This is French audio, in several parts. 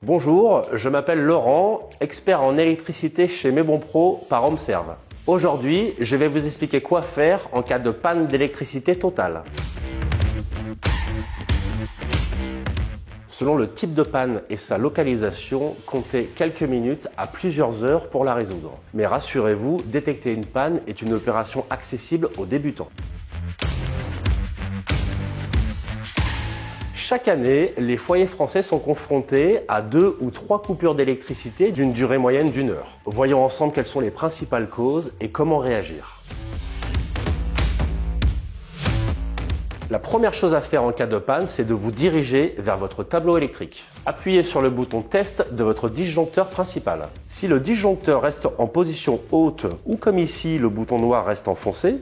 Bonjour, je m'appelle Laurent, expert en électricité chez Mesbonpro par HomeServe. Aujourd'hui, je vais vous expliquer quoi faire en cas de panne d'électricité totale. Selon le type de panne et sa localisation, comptez quelques minutes à plusieurs heures pour la résoudre. Mais rassurez-vous, détecter une panne est une opération accessible aux débutants. Chaque année, les foyers français sont confrontés à 2 ou 3 coupures d'électricité d'une durée moyenne d'1 heure. Voyons ensemble quelles sont les principales causes et comment réagir. La première chose à faire en cas de panne, c'est de vous diriger vers votre tableau électrique. Appuyez sur le bouton test de votre disjoncteur principal. Si le disjoncteur reste en position haute ou comme ici le bouton noir reste enfoncé,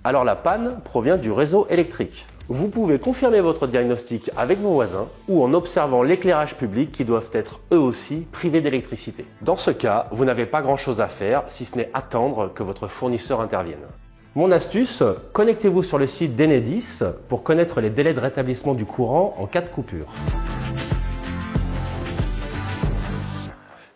alors la panne provient du réseau électrique. Vous pouvez confirmer votre diagnostic avec vos voisins ou en observant l'éclairage public qui doivent être eux aussi privés d'électricité. Dans ce cas, vous n'avez pas grand-chose à faire si ce n'est attendre que votre fournisseur intervienne. Mon astuce, connectez-vous sur le site d'Enedis pour connaître les délais de rétablissement du courant en cas de coupure.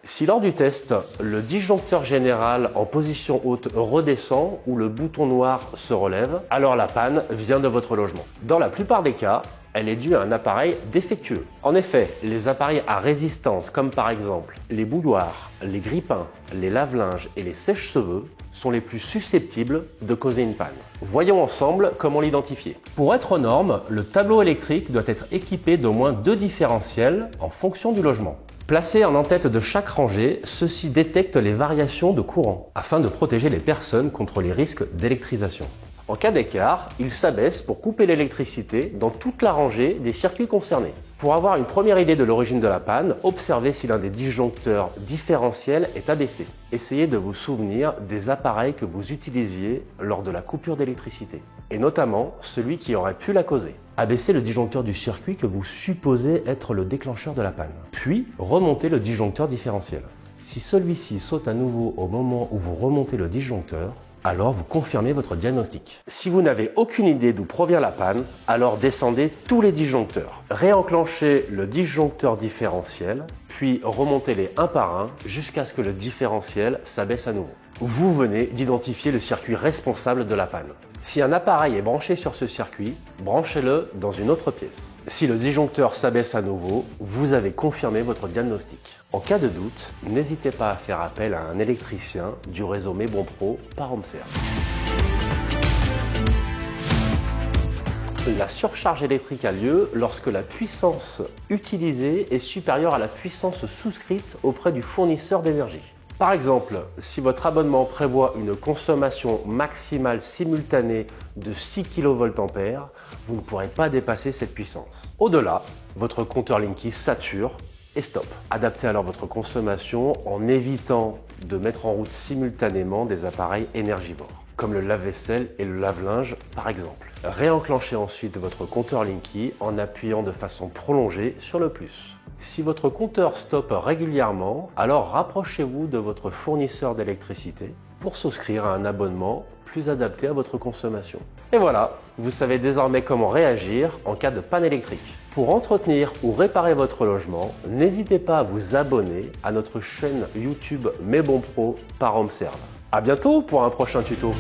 Si lors du test, le disjoncteur général en position haute redescend ou le bouton noir se relève, alors la panne vient de votre logement. Dans la plupart des cas, elle est due à un appareil défectueux. En effet, les appareils à résistance comme par exemple les bouilloires, les grille-pains, les lave-linges et les sèche-cheveux sont les plus susceptibles de causer une panne. Voyons ensemble comment l'identifier. Pour être aux normes, le tableau électrique doit être équipé d'au moins 2 différentiels en fonction du logement. Placés en en-tête de chaque rangée, ceux-ci détectent les variations de courant afin de protéger les personnes contre les risques d'électrisation. En cas d'écart, ils s'abaissent pour couper l'électricité dans toute la rangée des circuits concernés. Pour avoir une première idée de l'origine de la panne, observez si l'un des disjoncteurs différentiels est abaissé. Essayez de vous souvenir des appareils que vous utilisiez lors de la coupure d'électricité, et notamment celui qui aurait pu la causer. Abaissez le disjoncteur du circuit que vous supposez être le déclencheur de la panne. Puis, remontez le disjoncteur différentiel. Si celui-ci saute à nouveau au moment où vous remontez le disjoncteur, alors vous confirmez votre diagnostic. Si vous n'avez aucune idée d'où provient la panne, alors descendez tous les disjoncteurs. Réenclenchez le disjoncteur différentiel, puis remontez-les un par un jusqu'à ce que le différentiel s'abaisse à nouveau. Vous venez d'identifier le circuit responsable de la panne. Si un appareil est branché sur ce circuit, branchez-le dans une autre pièce. Si le disjoncteur s'abaisse à nouveau, vous avez confirmé votre diagnostic. En cas de doute, n'hésitez pas à faire appel à un électricien du réseau Mesbonpro par HomeServe. La surcharge électrique a lieu lorsque la puissance utilisée est supérieure à la puissance souscrite auprès du fournisseur d'énergie. Par exemple, si votre abonnement prévoit une consommation maximale simultanée de 6 kVA, vous ne pourrez pas dépasser cette puissance. Au-delà, votre compteur Linky sature et stop. Adaptez alors votre consommation en évitant de mettre en route simultanément des appareils énergivores, comme le lave-vaisselle et le lave-linge par exemple. Réenclenchez ensuite votre compteur Linky en appuyant de façon prolongée sur le plus. Si votre compteur stoppe régulièrement, alors rapprochez-vous de votre fournisseur d'électricité pour souscrire à un abonnement plus adapté à votre consommation. Et voilà, vous savez désormais comment réagir en cas de panne électrique. Pour entretenir ou réparer votre logement, n'hésitez pas à vous abonner à notre chaîne YouTube Mesbonpro par HomeServe. À bientôt pour un prochain tuto.